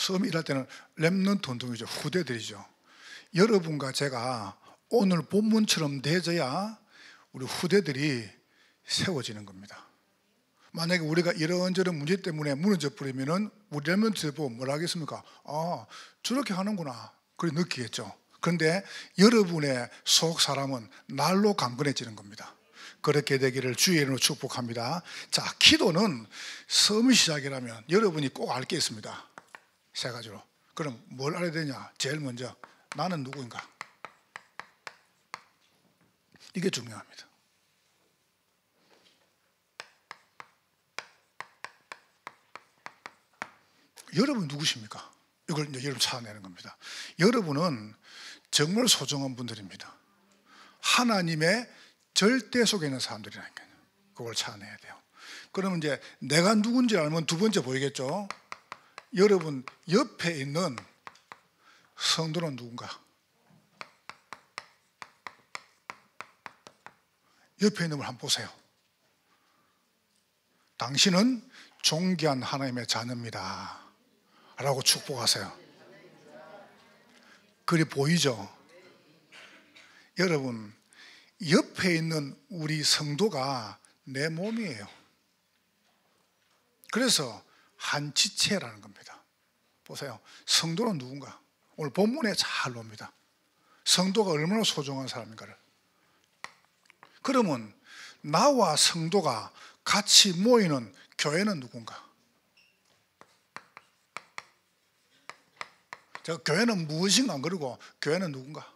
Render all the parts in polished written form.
처음 일할 때는 렘넌트 운동이죠. 후대들이죠. 여러분과 제가 오늘 본문처럼 되어야 우리 후대들이 세워지는 겁니다. 만약에 우리가 이런저런 문제 때문에 무너져 버리면은 우리 렘넌트 보고 뭐라 하겠습니까? 아, 저렇게 하는구나. 그렇게 느끼겠죠. 그런데 여러분의 속 사람은 날로 강건해지는 겁니다. 그렇게 되기를 주의 이름으로 축복합니다. 자, 기도는 섬이 시작이라면 여러분이 꼭 알 게 있습니다. 세 가지로. 그럼 뭘 알아야 되냐? 제일 먼저 나는 누구인가? 이게 중요합니다. 여러분 누구십니까? 이걸 이제 여러분 찾아내는 겁니다. 여러분은 정말 소중한 분들입니다. 하나님의 절대 속에 있는 사람들이라니까요. 그걸 찾아내야 돼요. 그러면 이제 내가 누군지 알면 두 번째 보이겠죠? 여러분 옆에 있는 성도는 누군가? 옆에 있는 걸 한번 보세요. 당신은 존귀한 하나님의 자녀입니다 라고 축복하세요. 그리 보이죠? 여러분 옆에 있는 우리 성도가 내 몸이에요. 그래서 한 지체라는 겁니다. 보세요. 성도는 누군가? 오늘 본문에 잘 봅니다. 성도가 얼마나 소중한 사람인가를. 그러면 나와 성도가 같이 모이는 교회는 누군가? 저 교회는 무엇인가 안 그러고 교회는 누군가?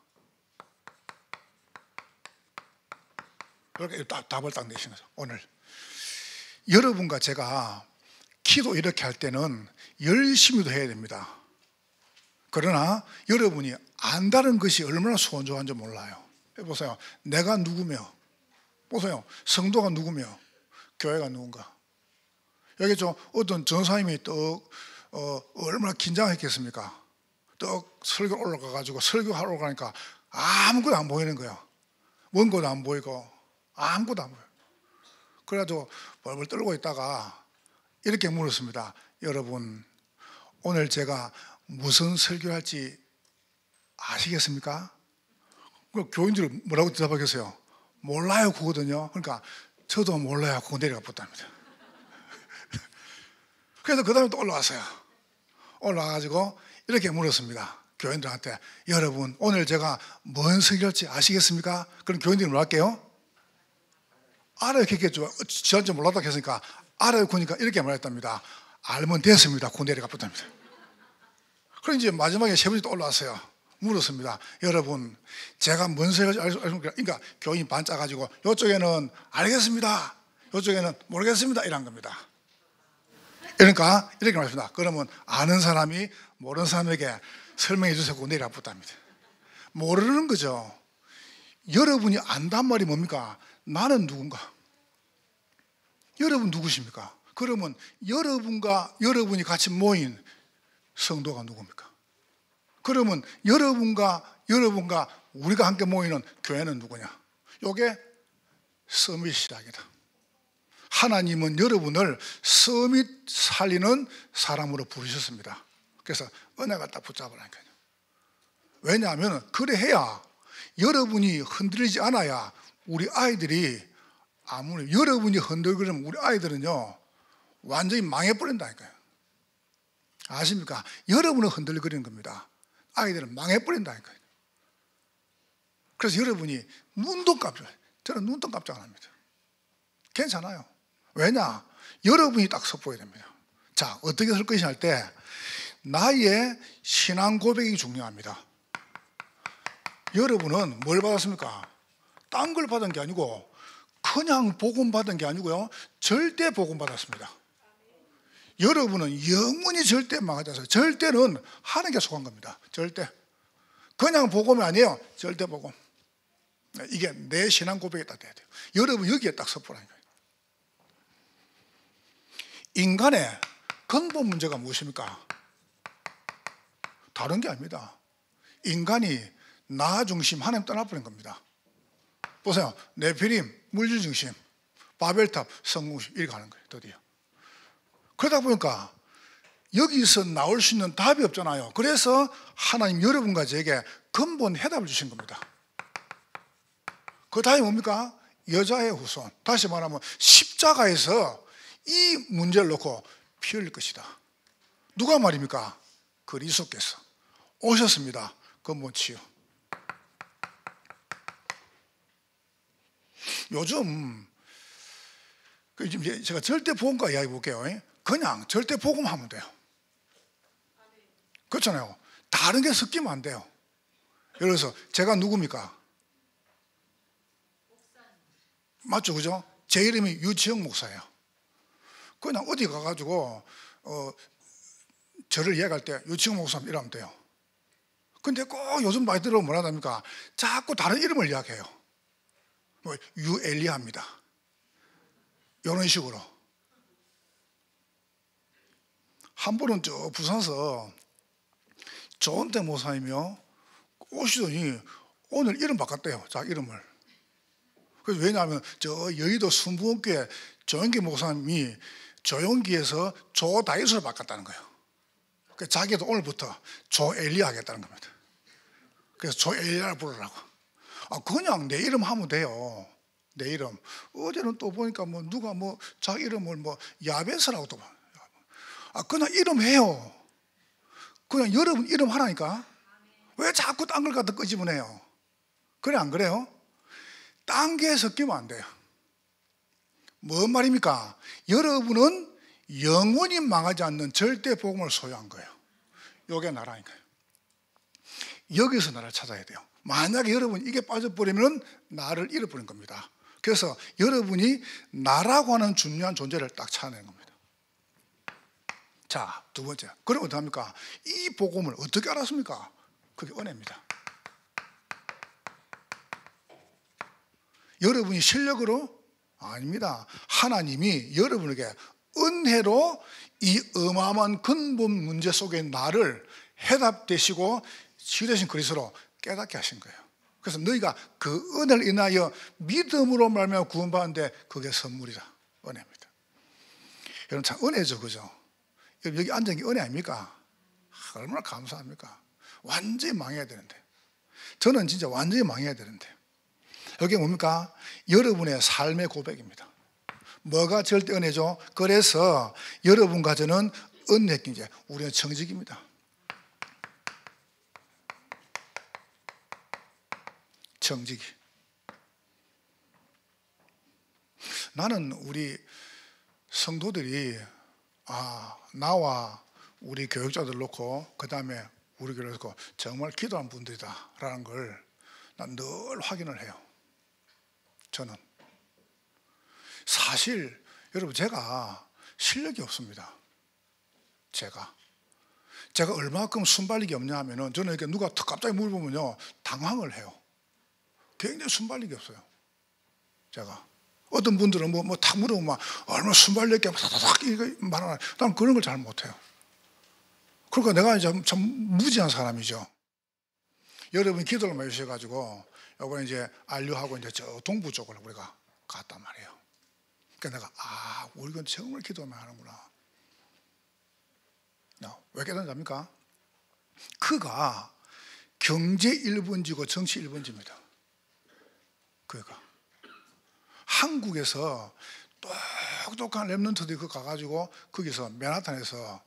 이렇게 답을 딱 내시는 거죠. 오늘 여러분과 제가 기도 이렇게 할 때는 열심히도 해야 됩니다. 그러나 여러분이 안다는 것이 얼마나 소중한지 몰라요. 보세요. 내가 누구며, 보세요. 성도가 누구며, 교회가 누군가. 여기 좀 어떤 전사님이 얼마나 긴장했겠습니까? 떡 설교 올라가가지고 설교하러 올라가니까 아무것도 안 보이는 거예요. 원고도 안 보이고 아무것도 안 보여요. 그래가지고 벌벌 떨고 있다가 이렇게 물었습니다. 여러분 오늘 제가 무슨 설교할지 아시겠습니까? 교인들이 뭐라고 대답하겠어요? 몰라요 그거든요. 그러니까 저도 몰라요 그거 내려가 봤답니다. 그래서 그 다음에 또 올라왔어요. 올라와가지고 이렇게 물었습니다. 교인들한테 여러분 오늘 제가 뭔 설교할지 아시겠습니까? 그럼 교인들이 뭐라 할게요? 알아요 했겠죠. 저한테 몰랐다 했으니까 알아요 그러니까 이렇게 말했답니다. 알면 됐습니다. 그 내려가 봤답니다. 그럼 이제 마지막에 세 번째 또 올라왔어요. 물었습니다. 여러분 제가 뭔 설교할지 아십니까? 그러니까 교인이 반짝가지고 이쪽에는 알겠습니다. 이쪽에는 모르겠습니다. 이런 겁니다. 그러니까 이렇게 말했습니다. 그러면 아는 사람이 모르는 사람에게 설명해 주세요. 그 내려가 봤답니다. 모르는 거죠. 여러분이 안단 말이 뭡니까? 나는 누군가? 여러분 누구십니까? 그러면 여러분과 여러분이 같이 모인 성도가 누굽니까? 그러면 여러분과 우리가 함께 모이는 교회는 누구냐? 이게 서밋 시작이다. 하나님은 여러분을 서밋 살리는 사람으로 부르셨습니다. 그래서 은혜가 딱 붙잡으라니까요. 왜냐하면 그래 해야 여러분이 흔들리지 않아야 우리 아이들이 아무리 여러분이 흔들거리면 우리 아이들은요 완전히 망해버린다니까요. 아십니까? 여러분은 흔들거리는 겁니다. 아이들은 망해버린다니까요. 그래서 여러분이 눈도 깜짝, 저는 눈도 깜짝 안 합니다. 괜찮아요. 왜냐? 여러분이 딱 선포해야 됩니다. 자, 어떻게 설 것이냐 할 때 나의 신앙 고백이 중요합니다. 여러분은 뭘 받았습니까? 딴 걸 받은 게 아니고 그냥 복음 받은 게 아니고요 절대 복음 받았습니다. 여러분은 영원히 절대 망하지 않아요. 절대는 하나님께 속한 겁니다. 절대. 그냥 복음이 아니에요. 절대 복음. 이게 내 신앙 고백이 딱 돼야 돼요. 여러분 여기에 딱 선포라니까요. 인간의 근본 문제가 무엇입니까? 다른 게 아닙니다. 인간이 나 중심 하나님 떠나버린 겁니다. 보세요. 네피림 물질 중심, 바벨탑 성공심 이렇게 가는 거예요. 드디어. 그러다 보니까 여기서 나올 수 있는 답이 없잖아요. 그래서 하나님 여러분과 저에게 근본 해답을 주신 겁니다. 그 답이 뭡니까? 여자의 후손. 다시 말하면 십자가에서 이 문제를 놓고 피 흘릴 것이다. 누가 말입니까? 그리스도께서 오셨습니다. 근본 치유. 요즘 제가 절대 복음과 이야기 볼게요. 그냥 절대 복음하면 돼요. 그렇잖아요. 다른 게 섞이면 안 돼요. 예를 들어서 제가 누굽니까? 맞죠, 그죠? 제 이름이 유지영 목사예요. 그냥 어디 가가지고 저를 이야기할 때 유지영 목사님 이러면 돼요. 근데 꼭 요즘 많이 들어보면 뭐라 합니까? 자꾸 다른 이름을 이야기해요. 뭐 유엘리아입니다. 이런 식으로. 한 번은 저 부산서 조은태 목사님이요 오시더니 오늘 이름 바꿨대요. 자, 이름을. 그래서 왜냐하면 저 여의도 순부원교회 조영기 목사님이 조영기에서 조다윗으로 바꿨다는 거예요. 그래서 자기도 오늘부터 조엘리아 하겠다는 겁니다. 그래서 조엘리아를 부르라고. 그냥 내 이름 하면 돼요. 내 이름. 어제는 또 보니까 뭐 누가 뭐 자기 이름을 뭐 야베스라고 또. 그냥 이름 해요. 그냥 여러분 이름 하라니까. 왜 자꾸 딴 걸 갖다 끄집어내요? 그래, 안 그래요? 딴 게 섞이면 안 돼요. 뭔 말입니까? 여러분은 영원히 망하지 않는 절대 복음을 소유한 거예요. 이게 나라니까요. 여기서 나를 찾아야 돼요. 만약에 여러분 이게 빠져버리면 나를 잃어버린 겁니다. 그래서 여러분이 나라고 하는 중요한 존재를 딱 찾아내는 겁니다. 자, 두 번째. 그럼 어떻게 합니까? 이 복음을 어떻게 알았습니까? 그게 은혜입니다. 여러분이 실력으로? 아닙니다. 하나님이 여러분에게 은혜로 이 어마어마한 근본 문제 속에 나를 해답되시고 치유되신 그리스도로 깨닫게 하신 거예요. 그래서 너희가 그 은혜를 인하여 믿음으로 말미암아 구원받는데 그게 선물이다. 은혜입니다. 여러분 참 은혜죠, 그죠? 여기 앉은 게 은혜 아닙니까? 얼마나 감사합니까? 완전히 망해야 되는데. 저는 진짜 완전히 망해야 되는데. 여기 뭡니까? 여러분의 삶의 고백입니다. 뭐가 절대 은혜죠? 그래서 여러분과 저는 은혜 경제, 우리는 청직입니다. 청직이. 나는 우리 성도들이 나와 우리 교육자들 놓고 그 다음에 우리 교회를 놓고 정말 기도한 분들이다 라는 걸 난 늘 확인을 해요. 저는 사실 여러분 제가 실력이 없습니다. 제가 얼마만큼 순발력이 없냐 하면은 저는 이렇게 누가 갑자기 물어보면요 당황을 해요. 굉장히 순발력이 없어요. 제가 어떤 분들은 탁 물어보면 막 얼마나 순발력 있게 다다닥 이거 말하나. 난 그런 걸 잘 못해요. 그러니까 내가 이제 참 무지한 사람이죠. 여러분이 기도를 많이 주셔가지고 이번에 이제 안류하고 이제 저 동부 쪽으로 우리가 갔단 말이에요. 그러니까 내가 우리가 정말 기도만 하는구나. 왜 깨닫습니까? 그가 경제 1번지고 정치 1번지입니다. 그가 한국에서 똑똑한 랩런트들이 그 가가지고 거기서 맨하탄에서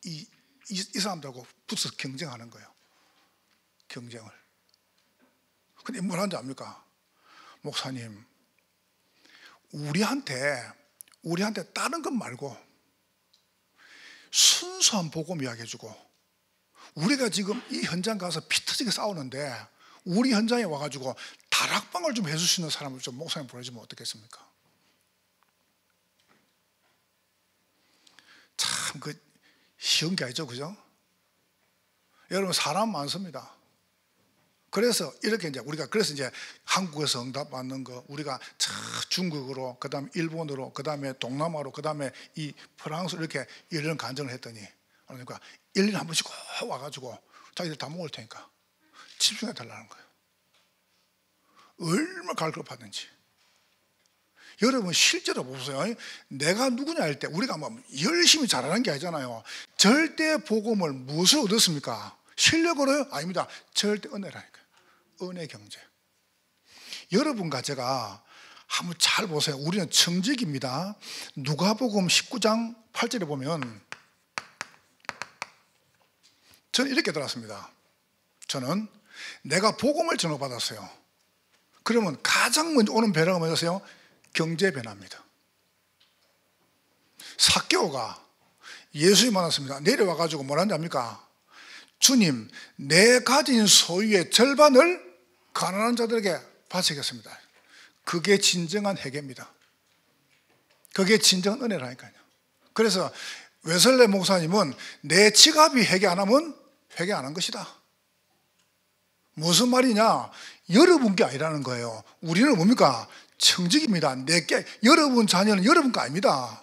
이 사람들하고 붙어서 경쟁하는 거예요. 경쟁을. 근데 뭘 하는지 압니까? 목사님, 우리한테 다른 것 말고 순수한 복음 이야기해주고 우리가 지금 이 현장 가서 피 터지게 싸우는데 우리 현장에 와가지고 다락방을 좀 해줄 수 있는 사람을 좀 목사님 보내주면 어떻겠습니까? 참 쉬운 게 아니죠, 그죠? 여러분 사람 많습니다. 그래서 이렇게 우리가 한국에서 응답 받는 거 우리가 중국으로 그다음에 일본으로 그다음에 동남아로 그다음에 이 프랑스로 이렇게 이런 간증을 했더니 그러니까 1년에 한 번씩 꼭 와가지고 자기들 다 먹을 테니까 집중해 달라는 거예요. 얼마나 갈급하든지. 여러분 실제로 보세요. 내가 누구냐 할 때 우리가 뭐 열심히 잘하는 게 아니잖아요. 절대 복음을 무엇을 얻었습니까? 실력으로요? 아닙니다. 절대 은혜라니까요. 은혜 경제. 여러분과 제가 한번 잘 보세요. 우리는 청직입니다. 누가복음 19장 8절에 보면 저는 이렇게 들었습니다. 저는 내가 복음을 전후받았어요. 그러면 가장 먼저 오는 변화가 뭐였어요? 경제 변화입니다. 삭개오가 예수님 만났습니다. 내려와가지고 뭐라는지 압니까? 주님, 내 가진 소유의 절반을 가난한 자들에게 바치겠습니다. 그게 진정한 회개입니다. 그게 진정한 은혜라니까요. 그래서 웨슬레 목사님은 내 지갑이 회개 안 하면 회개 안 한 것이다. 무슨 말이냐? 여러분 게 아니라는 거예요. 우리는 뭡니까? 청직입니다. 내게, 여러분 자녀는 여러분 거 아닙니다.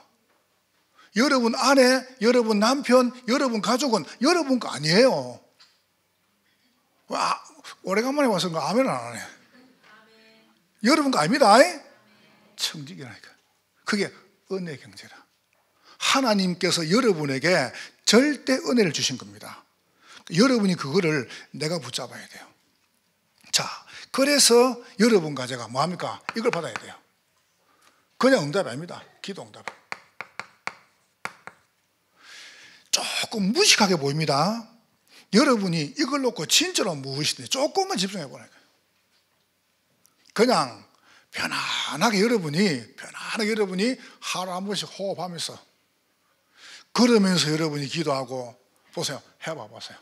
여러분 아내, 여러분 남편, 여러분 가족은 여러분 거 아니에요. 와, 오래간만에 와서 아멘 안 하네. 여러분 거 아닙니다. 청직이라니까. 그게 은혜 경제라. 하나님께서 여러분에게 절대 은혜를 주신 겁니다. 여러분이 그거를 내가 붙잡아야 돼요. 자, 그래서 여러분과 제가 뭐합니까? 이걸 받아야 돼요. 그냥 응답이 아닙니다. 기도 응답. 조금 무식하게 보입니다. 여러분이 이걸 놓고 진짜로 무엇이든지 조금만 집중해 보라니까요. 그냥 편안하게 여러분이 하루 한 번씩 호흡하면서 그러면서 여러분이 기도하고 보세요. 해봐 보세요.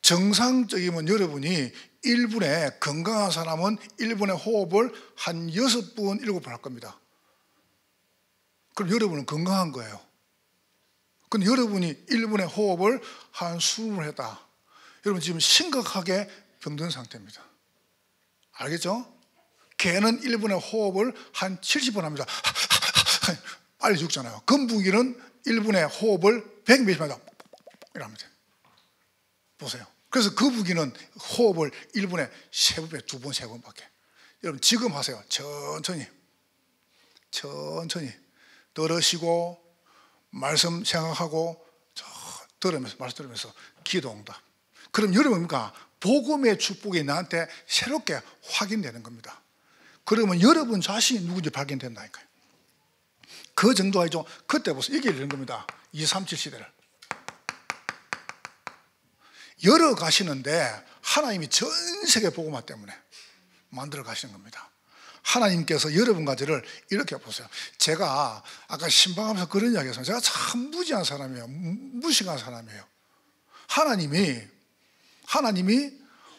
정상적이면 여러분이 1분에 건강한 사람은 1분에 호흡을 한 6분, 7번 할 겁니다. 그럼 여러분은 건강한 거예요. 근데 여러분이 1분에 호흡을 한 20번 했다. 여러분 지금 심각하게 병든 상태입니다. 알겠죠? 개는 1분에 호흡을 한 70번 합니다. 빨리 죽잖아요. 건부기는 1분에 호흡을 100몇십 번 합니다. 이랍니다. 보세요. 그래서 거북이는 호흡을 1분에 3번, 2번, 3번밖에. 여러분 지금 하세요. 천천히 들으시고 말씀 생각하고 말씀 들으면서 기도 응답. 그럼 여러분 뭡니까? 복음의 축복이 나한테 새롭게 확인되는 겁니다. 그러면 여러분 자신이 누군지 발견된다니까요. 그 정도 아니죠. 그때 보세요. 이게 이런 겁니다. 237 시대를 열어 가시는데 하나님이 전 세계 복음화 때문에 만들어 가시는 겁니다. 하나님께서 여러분과 저를 이렇게 보세요. 제가 아까 신방하면서 그런 이야기 했어요. 제가 참 무지한 사람이에요. 무식한 사람이에요. 하나님이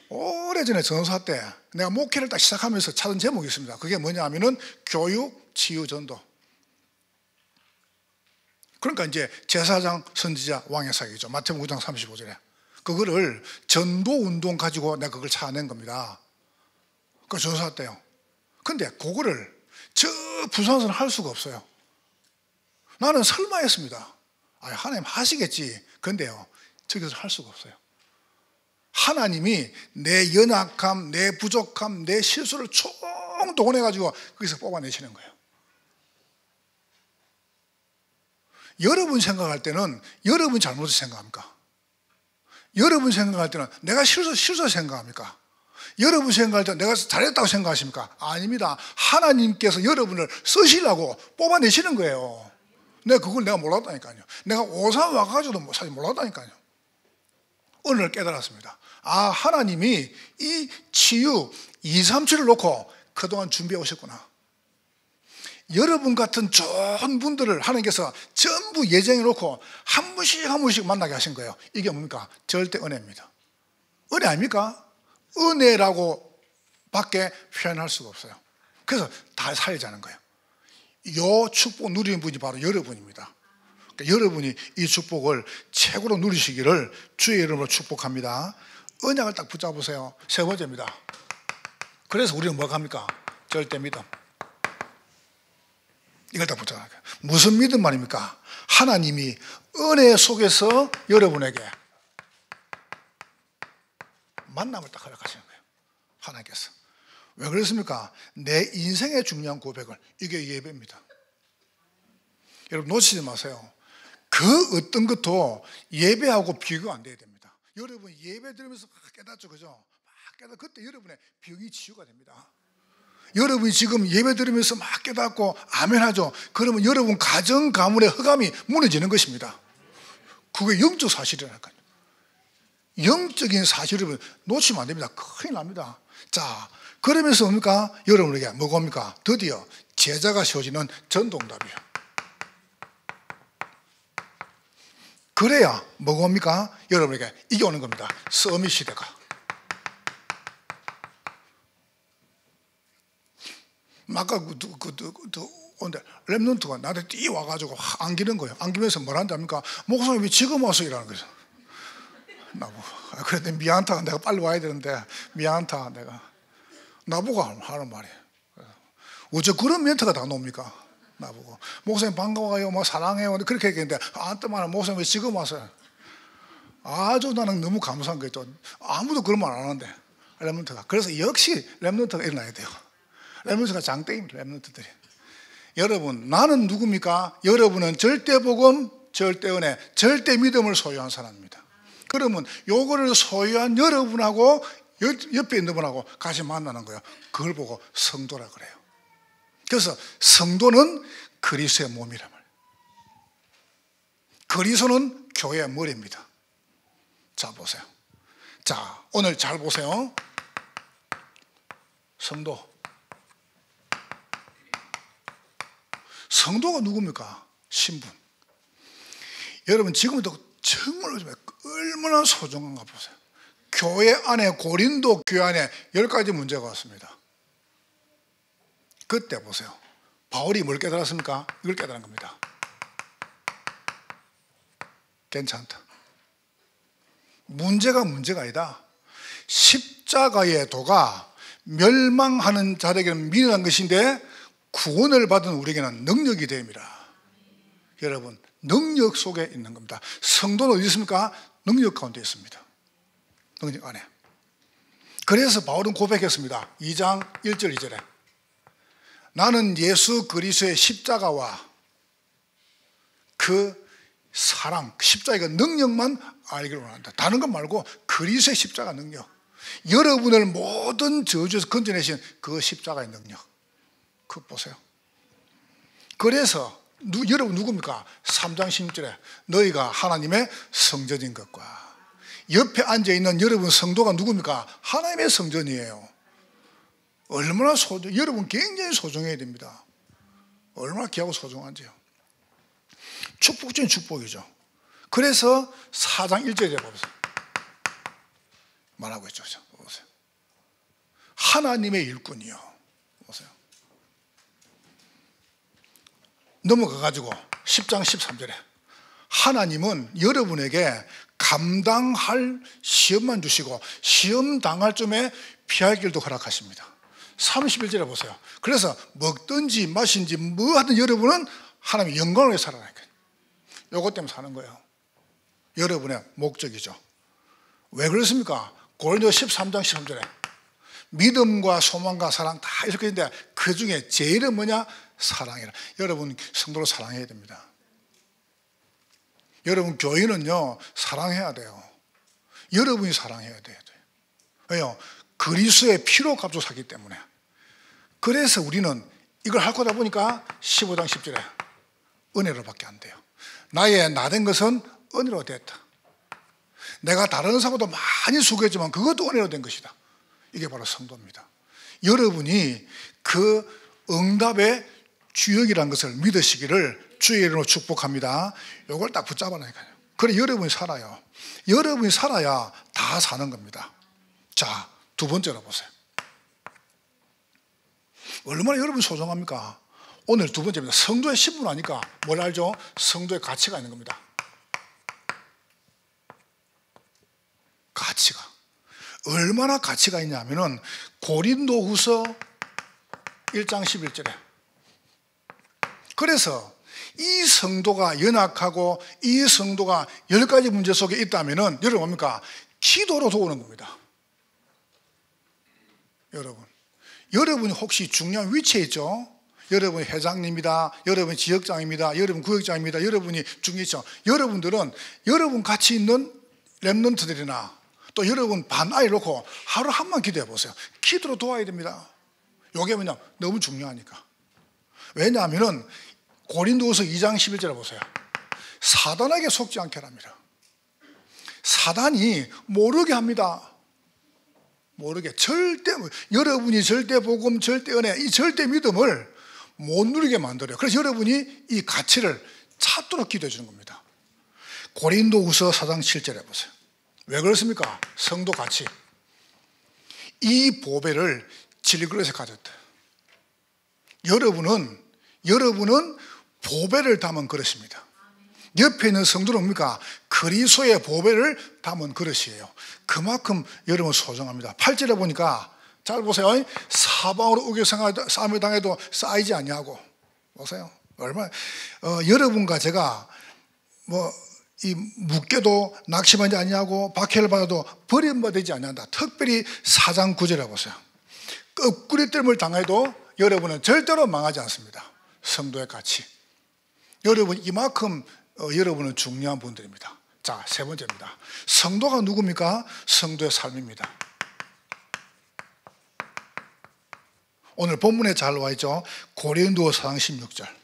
오래전에 전사 때 내가 목회를 딱 시작하면서 찾은 제목이 있습니다. 그게 뭐냐 하면은 교육, 치유, 전도. 그러니까 이제 제사장, 선지자, 왕의 사역이죠. 마태복음 9장 35절에. 그거를 전도 운동 가지고 내가 그걸 찾아낸 겁니다. 그 전사 때요. 근데 그거를 저 부산에서는 할 수가 없어요. 나는 설마 했습니다. 하나님 하시겠지. 근데요, 저기서 할 수가 없어요. 하나님이 내 연약함, 내 부족함, 내 실수를 총동원해가지고 거기서 뽑아내시는 거예요. 여러분 생각할 때는 여러분 잘못을 생각합니까? 여러분 생각할 때는 내가 실수 생각합니까? 여러분 생각할 때 내가 잘했다고 생각하십니까? 아닙니다. 하나님께서 여러분을 쓰시려고 뽑아내시는 거예요. 내가 몰랐다니까요. 내가 오산 와가지고도 사실 몰랐다니까요. 오늘 깨달았습니다. 하나님이 이 치유 237을 놓고 그동안 준비해 오셨구나. 여러분 같은 좋은 분들을 하나님께서 전부 예정해 놓고 한 분씩 만나게 하신 거예요. 이게 뭡니까? 절대 은혜입니다. 은혜 아닙니까? 은혜라고 밖에 표현할 수가 없어요. 그래서 다 살리자는 거예요. 이 축복 누리는 분이 바로 여러분입니다. 그러니까 여러분이 이 축복을 최고로 누리시기를 주의 이름으로 축복합니다. 언약을 딱 붙잡으세요. 세 번째입니다. 그래서 우리는 뭐가 합니까? 절대 믿음. 이걸 다 붙잡아야 돼요. 무슨 믿음 말입니까? 하나님이 은혜 속에서 여러분에게 만남을 딱 허락하시는 거예요. 하나님께서 왜 그렇습니까? 내 인생의 중요한 고백을, 이게 예배입니다. 여러분 놓치지 마세요. 그 어떤 것도 예배하고 비교가 안 돼야 됩니다. 여러분 예배 들으면서 막 깨닫죠, 그죠? 막 깨닫, 그때 여러분의 병이 치유가 됩니다. 여러분이 지금 예배 들으면서 막 깨닫고 아멘 하죠. 그러면 여러분 가정 가문의 흑암이 무너지는 것입니다. 그게 영적 사실이라니까요. 영적인 사실을 놓치면 안 됩니다. 큰일 납니다. 자, 그러면서 뭡니까? 여러분에게 뭐가 옵니까? 드디어 제자가 세워지는 전도응답이에요. 그래야 뭐가 옵니까? 여러분에게 이게 오는 겁니다. 서밋 시대가. 아까 오는데 랩런트가 나한테 뛰어와가지고 안기는 거예요. 안기면서 뭐라 한답니까? 목사님이 지금 와서 이라는 거죠. 나보고 그래 미안하다, 내가 빨리 와야 되는데 미안하다, 내가 나보고 하는 말이에요. 어째 그런 멘트가 다 나옵니까? 나보고 목사님 반가워요, 뭐 사랑해요, 그렇게 얘기했는데 안뜨만은 목사님 왜 지금 와서. 아주 나는 너무 감사한 거죠. 아무도 그런 말 안 하는데 랩런트가. 그래서 역시 랩런트가 일어나야 돼요. 랩런트가 장땡입니다. 랩런트들이. 여러분 나는 누굽니까? 여러분은 절대 복음, 절대 은혜, 절대 믿음을 소유한 사람입니다. 그러면 요거를 소유한 여러분하고 옆에 있는 분하고 같이 만나는 거예요. 그걸 보고 성도라 그래요. 그래서 성도는 그리스도의 몸이란 말이에요. 그리스도는 교회의 머리입니다. 자 보세요. 자 오늘 잘 보세요. 성도가 누굽니까? 신분. 여러분 지금도 정말 얼마나 소중한가 보세요. 교회 안에, 고린도 교회 안에 10가지 문제가 왔습니다. 그때 보세요. 바울이 뭘 깨달았습니까? 이걸 깨달은 겁니다. 괜찮다. 문제가 아니다. 십자가의 도가 멸망하는 자들에게는 미련한 것인데 구원을 받은 우리에게는 능력이 됩니다. 여러분 능력 속에 있는 겁니다. 성도는 어디 있습니까? 능력 가운데 있습니다. 능력 안에. 그래서 바울은 고백했습니다. 2장 1절 2절에 나는 예수 그리스도의 십자가와 그 사랑, 십자가의 능력만 알기를 원한다. 다른 것 말고 그리스도의 십자가 능력, 여러분을 모든 저주에서 건져내신 그 십자가의 능력, 그거 보세요. 그래서 여러분 누굽니까? 3장 16절에 너희가 하나님의 성전인 것과, 옆에 앉아있는 여러분 성도가 누굽니까? 하나님의 성전이에요. 얼마나 여러분 굉장히 소중해야 됩니다. 얼마나 귀하고 소중한지요. 축복 중에 축복이죠. 그래서 4장 1절에 보세요. 말하고 있죠. 보세요. 하나님의 일꾼이요. 보세요. 넘어가가지고 10장 13절에 하나님은 여러분에게 감당할 시험만 주시고 시험 당할 쯤에 피할 길도 허락하십니다. 31절에 보세요. 그래서 먹든지 마신지 뭐 하든 여러분은 하나님의 영광을 위해 살아나니까. 요것 때문에 사는 거예요. 여러분의 목적이죠. 왜 그렇습니까? 고린도 13장 13절에 믿음과 소망과 사랑 다 이렇게 있는데 그 중에 제일은 뭐냐? 사랑이라. 여러분 성도를 사랑해야 됩니다. 여러분 교인은요 사랑해야 돼요. 여러분이 사랑해야 돼요. 왜요? 그리스도의 피로 값을 샀기 때문에. 그래서 우리는 이걸 할 거다 보니까 15장 10절에 은혜로밖에 안 돼요. 나의 나된 것은 은혜로 됐다. 내가 다른 사람보다 많이 수고했지만 그것도 은혜로 된 것이다. 이게 바로 성도입니다. 여러분이 그 응답의 주역이라는 것을 믿으시기를 주의 이름으로 축복합니다. 이걸 딱 붙잡아라니까요. 그래 여러분이 살아요. 여러분이 살아야 다 사는 겁니다. 자, 두 번째로 보세요. 얼마나 여러분이 소중합니까? 오늘 두 번째입니다. 성도의 신분 아니까 뭘 알죠? 성도의 가치가 있는 겁니다. 가치가. 얼마나 가치가 있냐면은 고린도후서 1장 11절에 그래서 이 성도가 연약하고 이 성도가 10가지 문제 속에 있다면은 여러분 뭡니까? 기도로 도우는 겁니다. 여러분 여러분이 혹시 중요한 위치에 있죠? 여러분이 회장님이다, 여러분이 지역장입니다, 여러분 구역장입니다, 여러분이 중요했죠. 여러분들은 여러분 같이 있는 랩런트들이나 또 여러분 반 아이 놓고 하루 한 번 기도해 보세요. 기도로 도와야 됩니다. 이게 뭐냐? 너무 중요하니까. 왜냐하면 고린도후서 2장 11절에 보세요. 사단에게 속지 않게 합니다. 사단이 모르게 합니다. 모르게. 절대, 여러분이 절대 복음, 절대 은혜, 이 절대 믿음을 못 누리게 만들어요. 그래서 여러분이 이 가치를 찾도록 기도해 주는 겁니다. 고린도후서 4장 7절에 보세요. 왜 그렇습니까? 성도 가치. 이 보배를 질그릇에 가졌다. 여러분은 보배를 담은 그릇입니다. 옆에 있는 성도는 뭡니까? 그리스도의 보배를 담은 그릇이에요. 그만큼 여러분 소중합니다. 8절에 보니까 잘 보세요. 사방으로 우겨싸움을 당해도 쌓이지 않냐고. 보세요. 얼마나 여러분과 제가 이 묶여도 낙심하지 않냐고, 박해를 받아도 버림받지 않는다. 특별히 4장 9절에 보세요. 끄꾸리뜸을 당해도 여러분은 절대로 망하지 않습니다. 성도의 가치. 여러분 이만큼 여러분은 중요한 분들입니다. 자, 세 번째입니다. 성도가 누굽니까? 성도의 삶입니다. 오늘 본문에 잘 와 있죠. 고린도서 4장 16절.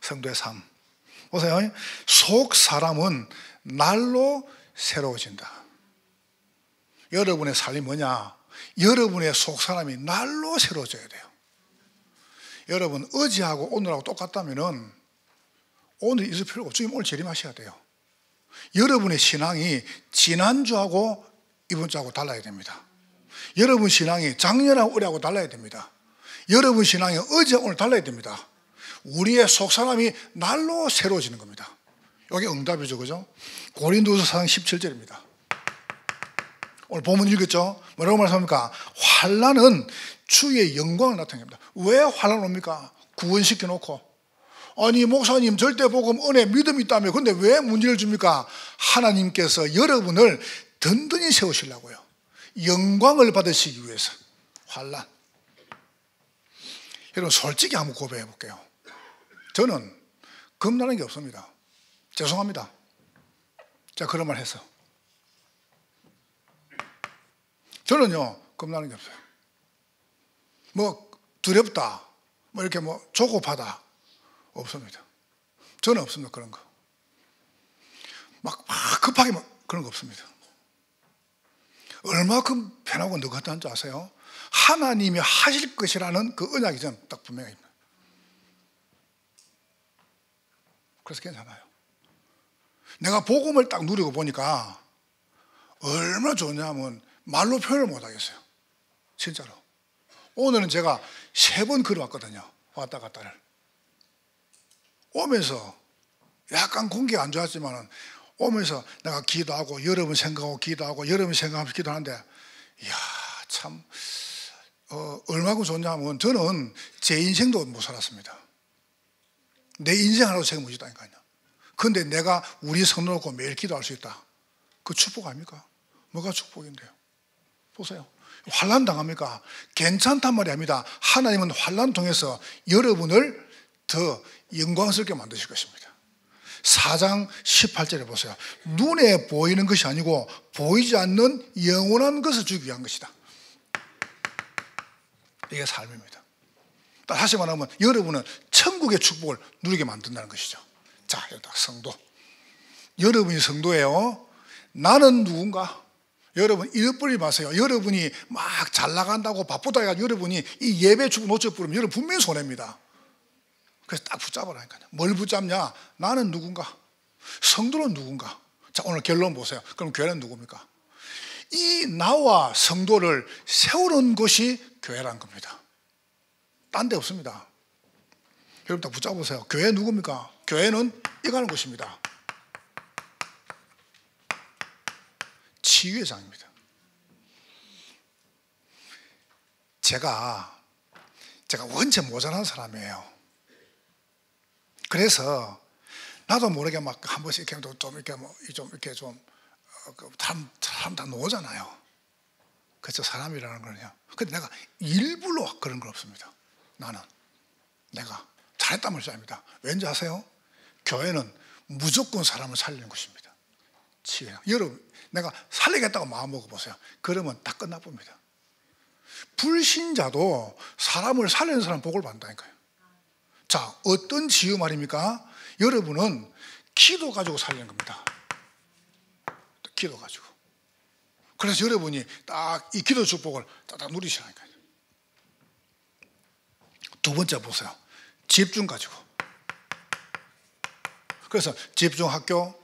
성도의 삶. 보세요. 속 사람은 날로 새로워진다. 여러분의 삶이 뭐냐? 여러분의 속 사람이 날로 새로워져야 돼요. 여러분 어제하고 오늘하고 똑같다면은 오늘 있을 필요가 없죠. 오늘 재림하셔야 돼요. 여러분의 신앙이 지난주하고 이번 주하고 달라야 됩니다. 여러분 신앙이 작년하고 올해하고 달라야 됩니다. 여러분 신앙이 어제 오늘 달라야 됩니다. 우리의 속 사람이 날로 새로워지는 겁니다. 이게 응답이죠, 그죠? 고린도서 4장 17절입니다. 오늘 본문 읽었죠? 뭐라고 말씀합니까? 환난은 주의 영광을 나타냅니다. 왜 환난 옵니까? 구원시켜 놓고. 아니 목사님 절대 복음 은혜 믿음 있다며 근데 왜 문제를 줍니까? 하나님께서 여러분을 든든히 세우시려고요. 영광을 받으시기 위해서. 환난. 여러분 솔직히 한번 고백해 볼게요. 저는 겁나는 게 없습니다. 죄송합니다. 자, 그런 말 해서 저는요 겁나는 게 없어요. 두렵다, 이렇게 조급하다 없습니다. 저는 없습니다. 그런 거 막 급하게 그런 거 없습니다. 얼마큼 편하고 느긋한 줄 아세요? 하나님이 하실 것이라는 그 언약이 저는 딱 분명합니다. 그래서 괜찮아요. 내가 복음을 딱 누리고 보니까 얼마나 좋냐면 말로 표현을 못 하겠어요. 진짜로. 오늘은 제가 3번 걸어왔거든요. 왔다 갔다를. 오면서 약간 공기가 안 좋았지만은 오면서 내가 기도하고 여러분 생각하고 기도하고 여러분 생각하면서 기도하는데 이야 참 얼마나 좋냐면 저는 제 인생도 못 살았습니다. 내 인생 하나도 책임 못 지다니까요. 그런데 내가 우리 성도 놓고 매일 기도할 수 있다. 그 축복 아닙니까? 뭐가 축복인데요? 보세요. 환난 당합니까? 괜찮단 말이 아닙니다. 하나님은 환난 통해서 여러분을 더 영광스럽게 만드실 것입니다. 4장 18절에 보세요. 눈에 보이는 것이 아니고 보이지 않는 영원한 것을 주기 위한 것이다. 이게 삶입니다. 다시 말하면 여러분은 천국의 축복을 누리게 만든다는 것이죠. 자, 성도. 여러분이 성도예요. 나는 누군가? 여러분 잃어버리지 마세요. 여러분이 막 잘 나간다고 바쁘다 해가지고 여러분이 이 예배 축복 놓쳐버리면 여러분 분명히 손해입니다. 그래서 딱 붙잡으라니까요. 뭘 붙잡냐? 나는 누군가? 성도는 누군가? 자, 오늘 결론 보세요. 그럼 교회는 누굽니까? 이 나와 성도를 세우는 것이 교회라는 겁니다. 딴 데 없습니다. 여러분 다 붙잡으세요. 교회 누굽니까? 교회는 이가는 곳입니다. 치유의 장입니다. 제가 원체 모자란 사람이에요. 그래서 나도 모르게 막 한 번씩 이렇게 좀 사람 다 놓잖아요. 그렇죠. 사람이라는 거는요. 근데 내가 일부러 그런 건 없습니다. 나는 내가 잘했다는 것이 아닙니다. 왠지 아세요? 교회는 무조건 사람을 살리는 것입니다. 여러분, 내가 살리겠다고 마음 먹어보세요. 그러면 다 끝나봅니다. 불신자도 사람을 살리는 사람 복을 받는다니까요. 자, 어떤 지혜 말입니까? 여러분은 기도 가지고 살리는 겁니다. 기도 가지고. 그래서 여러분이 딱 이 기도 축복을 딱 누리시라니까요. 두 번째 보세요. 집중 가지고. 그래서 집중 학교,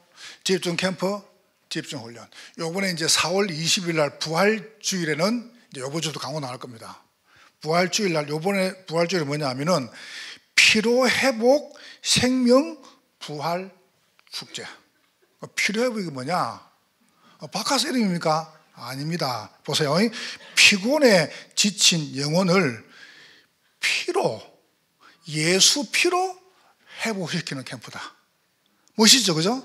집중 캠프, 집중 훈련. 요번에 이제 4월 20일 날 부활주일에는 이제 요번 주도 강원 나갈 겁니다. 부활주일 날, 요번에 부활주일이 뭐냐 하면은 피로회복 생명 부활 축제. 피로회복이 뭐냐? 바카스 이름입니까? 아닙니다. 보세요. 피곤에 지친 영혼을 피로, 예수 피로 회복시키는 캠프다. 멋있죠, 그죠?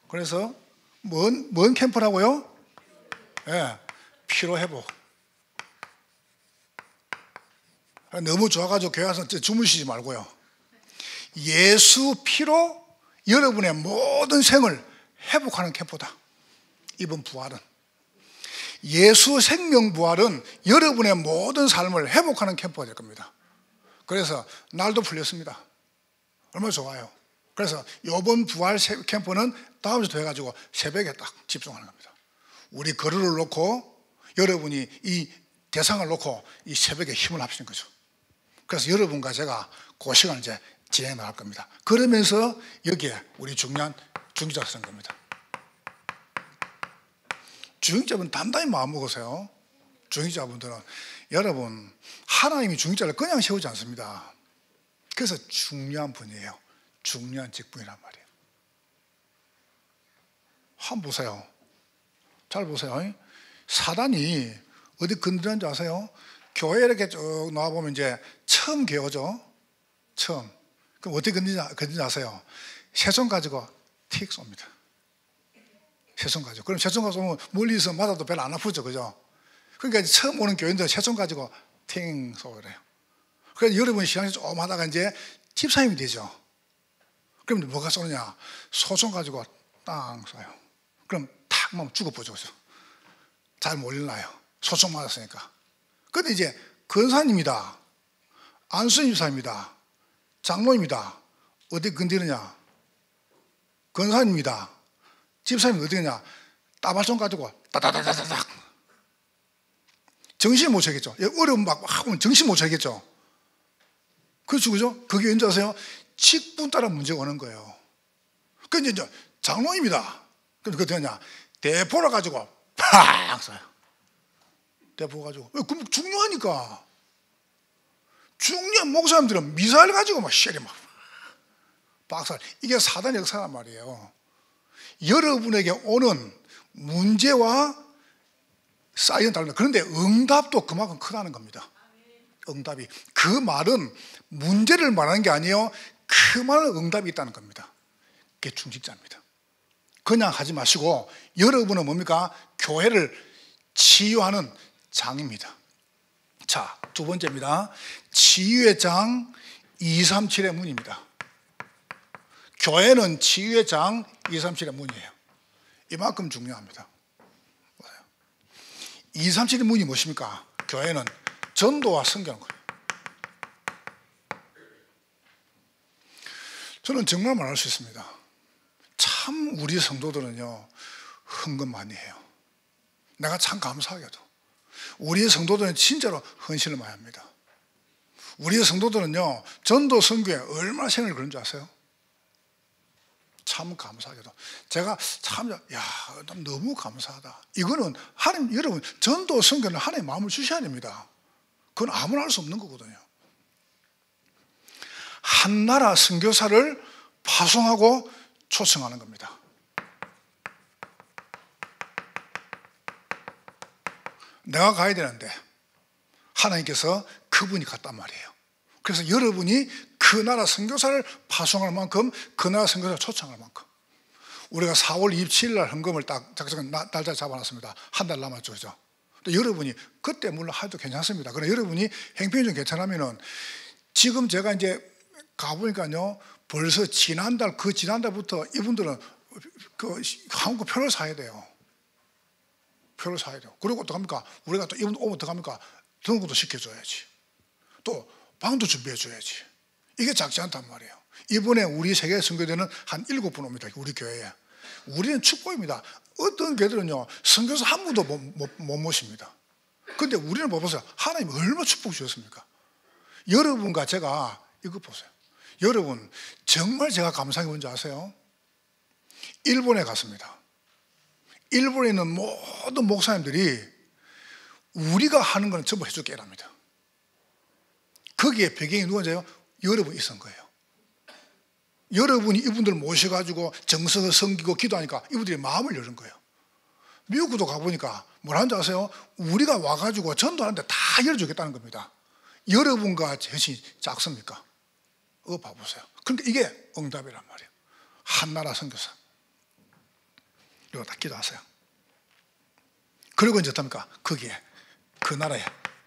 그래서 뭔 캠프라고요? 예, 피로 회복. 너무 좋아가지고 교회 와서 주무시지 말고요. 예수 피로 여러분의 모든 생을 회복하는 캠프다. 이번 부활은 예수 생명 부활은 여러분의 모든 삶을 회복하는 캠프가 될 겁니다. 그래서 날도 풀렸습니다. 얼마나 좋아요. 그래서 이번 부활 캠프는 다음 주도 해가지고 새벽에 딱 집중하는 겁니다. 우리 거리를 놓고 여러분이 이 대상을 놓고 이 새벽에 힘을 합치는 거죠. 그래서 여러분과 제가 그 시간을 이제 진행해 나갈 겁니다. 그러면서 여기에 우리 중요한 중직자가 쓰는 겁니다. 중직자분 단단히 마음 먹으세요. 중직자분들은 여러분 하나님이 중직자를 그냥 세우지 않습니다. 그래서 중요한 분이에요. 중요한 직분이란 말이에요. 한번 보세요. 잘 보세요. 사단이 어디 건드렸는지 아세요? 교회 이렇게 쭉 나와보면 이제 처음 교회 오죠. 처음. 그럼 어떻게 건드리지 아세요? 새손 가지고 틱 쏩니다. 새손 가지고. 그럼 새손 가지고 멀리서 맞아도 별로 안 아프죠. 그죠? 그러니까 처음 오는 교인들 새손 가지고 팅 쏘고 그래요. 그래서 여러분 신앙이 좀 하다가 이제 집사님이 되죠. 그럼 뭐가 쏘느냐? 소총 가지고 땅 쏴요. 그럼 탁 맞으면 죽어보죠. 잘 못 일어나요. 소총 맞았으니까. 근데 이제 권사님이다, 안수님 집사입니다, 장로입니다. 어디 건드리느냐? 권사님입니다. 집사님이 어디 냐 따발총 가지고 따다다다닥 정신 못 차겠죠. 어려움 막 하면 정신 못 차겠죠. 그렇죠, 그죠? 그게 왠지 아세요? 직분 따라 문제가 오는 거예요. 근데 이제 장로입니다. 그럼 그때 냐 대포를 가지고 팍 쏴요. 대포 가지고. 그럼 중요하니까. 중요한 목사님들은 미사일 가지고 막 쉐리 막 박살. 이게 사단의 역사란 말이에요. 여러분에게 오는 문제와 쌓이는 다릅니다. 그런데 응답도 그만큼 크다는 겁니다. 응답이. 그 말은 문제를 말하는 게 아니에요. 그 많은 응답이 있다는 겁니다. 그게 중직자입니다. 그냥 하지 마시고 여러분은 뭡니까? 교회를 치유하는 장입니다. 자, 두 번째입니다. 치유의 장 237의 문입니다. 교회는 치유의 장 237의 문이에요. 이만큼 중요합니다. 237의 문이 무엇입니까? 교회는 전도와 선교는 거예요. 저는 정말 말할 수 있습니다. 참 우리 성도들은요 헌금 많이 해요. 내가 참 감사하게도 우리의 성도들은 진짜로 헌신을 많이 합니다. 우리의 성도들은요 전도 선교에 얼마나 생을 그런 줄 아세요? 참 감사하게도 제가 참 너무 감사하다. 이거는 하나님, 여러분 전도 선교는 하나님의 마음을 주셔야 됩니다. 그건 아무나 할 수 없는 거거든요. 한 나라 선교사를 파송하고 초청하는 겁니다. 내가 가야 되는데 하나님께서 그분이 갔단 말이에요. 그래서 여러분이 그 나라 선교사를 파송할 만큼 그 나라 선교사를 초청할 만큼 우리가 4월 27일 날 헌금을 딱 날짜 잡아놨습니다. 한 달 남았죠, 그죠? 또 여러분이 그때 물론 하도 괜찮습니다. 그러나 여러분이 행편이 좀 괜찮으면은 지금 제가 이제 가보니까요, 벌써 지난달 그 지난달부터 이분들은 그 한국 표를 사야 돼요. 표를 사야 돼요. 그리고 어떡합니까? 우리가 또 이분 오면 어떡합니까? 등록도 시켜줘야지. 또 방도 준비해줘야지. 이게 작지 않단 말이에요. 이번에 우리 세계 선교대는 한 7분 옵니다. 우리 교회에. 우리는 축복입니다. 어떤 교회들은요, 선교사 한 분도 못 모십니다. 그런데 우리는 뭐 보세요. 하나님이 얼마나 축복 주셨습니까? 여러분과 제가 이거 보세요. 여러분, 정말 제가 감사한 게 뭔지 아세요? 일본에 갔습니다. 일본에 있는 모든 목사님들이 우리가 하는 건 전부 해줄 게랍니다. 거기에 배경이 누구인지요? 여러분이 있은 거예요. 여러분이 이분들 모셔가지고 정성을 섬기고 기도하니까 이분들이 마음을 여는 거예요. 미국도 가보니까 뭐라는지 아세요? 우리가 와가지고 전도하는데 다 열어주겠다는 겁니다. 여러분과 셋이 작습니까? 봐보세요. 그러니까 이게 응답이란 말이에요. 한나라 선교사. 이거 다 기도하세요. 그리고 이제 어떻습니까? 거기에 그 나라에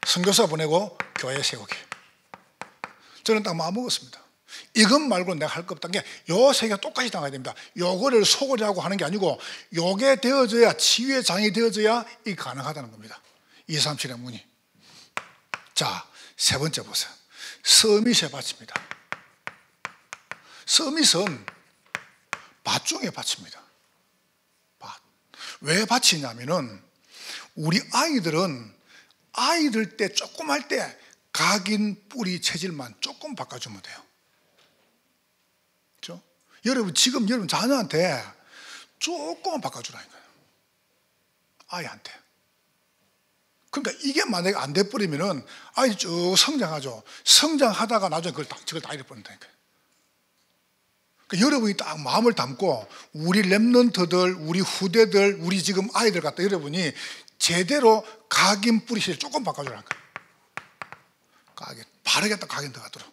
선교사 보내고 교회 세우기. 저는 딱 마음 먹었습니다. 이것 말고 내가 할 거 없다는 게 요 세 개가 똑같이 당해야 됩니다. 요거를 소홀히 하고 하는 게 아니고 요게 되어져야, 치유의 장이 되어져야 이게 가능하다는 겁니다. 237의 문이. 자, 세 번째 보세요. 서밋의 밭입니다. 서밋은 밭 중에 밭입니다. 밭. 왜 밭이냐면은 우리 아이들은 아이들 때 조금 할 때 각인 뿌리 체질만 조금 바꿔주면 돼요. 그렇죠? 여러분 지금 여러분 자녀한테 조금만 바꿔주라니까요. 아이한테. 그러니까 이게 만약에 안 돼버리면은 아이 쭉 성장하죠. 성장하다가 나중에 저걸 다 잃어버린다니까요. 그러니까 여러분이 딱 마음을 담고 우리 랩런트들, 우리 후대들, 우리 지금 아이들 같다 여러분이 제대로 각인 뿌리실 조금 바꿔주라는 거예요. 각인, 바르게 딱 각인 들어가도록,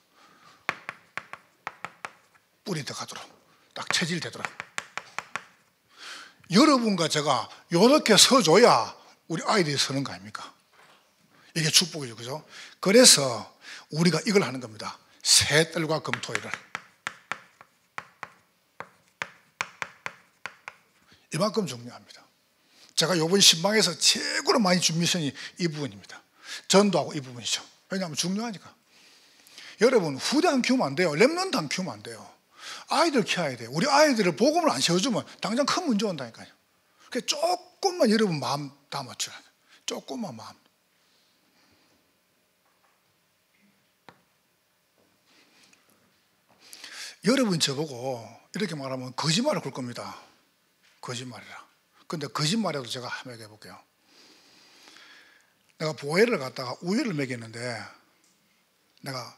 뿌리 들어가도록, 딱 체질 되도록. 여러분과 제가 이렇게 서줘야 우리 아이들이 서는 거 아닙니까? 이게 축복이죠, 그죠? 그래서 우리가 이걸 하는 겁니다. 새들과 금토일을. 이만큼 중요합니다. 제가 이번 신방에서 최고로 많이 준 미션이 이 부분입니다. 전도하고 이 부분이죠. 왜냐하면 중요하니까. 여러분 후대 안 키우면 안 돼요. 랩런트 안 키우면 안 돼요. 아이들 키워야 돼요. 우리 아이들을 복음을 안 세워주면 당장 큰 문제 온다니까요. 그래서 조금만 여러분 마음 담아줘야 돼요. 조금만 마음. 여러분 저보고 이렇게 말하면 거짓말을 걸 겁니다. 거짓말이라. 근데 거짓말에도 제가 한번 해볼게요. 내가 보혜를 갖다가 우유를 먹였는데 내가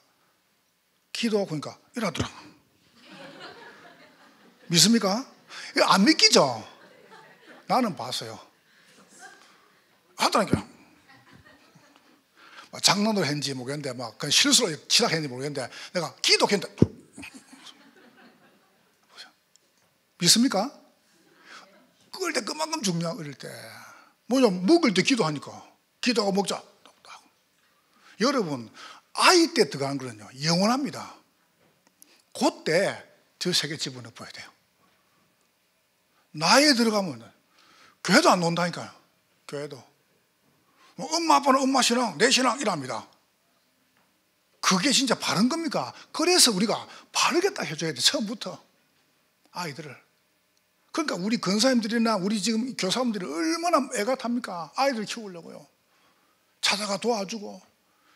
기도하고 그러니까 이러더라. 믿습니까? 이거 안 믿기죠? 나는 봤어요. 하더라니까요. 장난으로 했는지 모르겠는데 막 그냥 실수로 시작했는지 모르겠는데 내가 기도했는데 믿습니까? 끓을 때 그만큼 중요한 끓일 때 뭐냐 먹을 때 기도하니까 기도하고 먹자. 여러분 아이 때 들어가는 거는요 영원합니다. 그때 저 세계 집어넣어야 돼요. 나이에 들어가면 교회도 안 논다니까요. 교회도 엄마 아빠는 엄마 신앙 내 신앙 이랍니다. 그게 진짜 바른 겁니까? 그래서 우리가 바르게 딱 해줘야 돼. 처음부터 아이들을. 그러니까 우리 권사님들이나 우리 지금 교사님들이 얼마나 애가 탑니까? 아이들 키우려고요. 찾아가 도와주고.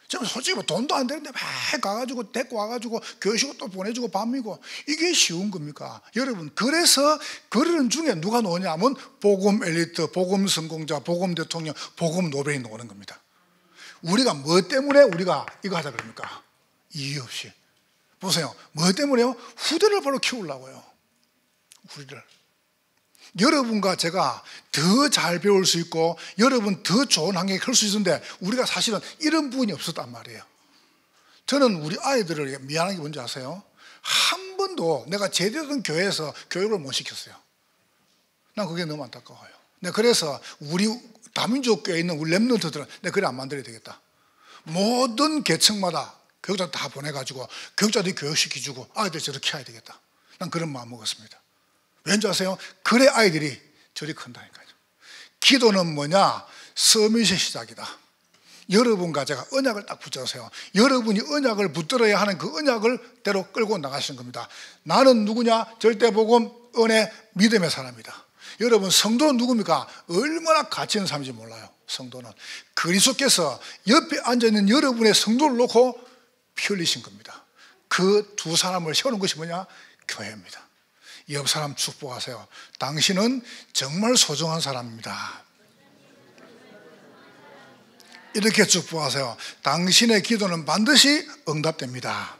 지금 솔직히 뭐 돈도 안 되는데 막 가가지고 데리고 와가지고 교시고 또 보내주고 밥미고 이게 쉬운 겁니까? 여러분 그래서 그러는 중에 누가 나오냐면 복음 엘리트, 복음 성공자, 복음 대통령, 복음 노벨이 나오는 겁니다. 우리가 뭐 때문에 우리가 이거 하자 그럽니까? 이유 없이. 보세요. 뭐 때문에요? 후대를 바로 키우려고요. 우리를. 여러분과 제가 더 잘 배울 수 있고 여러분 더 좋은 환경에 클 수 있는데 우리가 사실은 이런 부분이 없었단 말이에요. 저는 우리 아이들을 미안한 게 뭔지 아세요? 한 번도 내가 제대로 된 교회에서 교육을 못 시켰어요. 난 그게 너무 안타까워요. 네, 그래서 우리 다민족교회에 있는 우리 렘넌트들은 그래 안 만들어야 되겠다. 모든 계층마다 교육자 다 보내가지고 교육자들이 교육시켜주고 아이들 저렇게 해야 되겠다. 난 그런 마음 먹었습니다. 왠지 아세요? 그래 아이들이 저리 큰다니까요. 기도는 뭐냐? 서밋의 시작이다. 여러분과 제가 언약을 딱 붙잡으세요. 여러분이 언약을 붙들어야 하는 그 언약을 대로 끌고 나가시는 겁니다. 나는 누구냐? 절대복음, 은혜, 믿음의 사람이다. 여러분, 성도는 누굽니까? 얼마나 가치 있는 사람인지 몰라요. 성도는 그리스도께서 옆에 앉아있는 여러분의 성도를 놓고 피 흘리신 겁니다. 그 두 사람을 세우는 것이 뭐냐? 교회입니다. 옆 사람 축복하세요. 당신은 정말 소중한 사람입니다. 이렇게 축복하세요. 당신의 기도는 반드시 응답됩니다.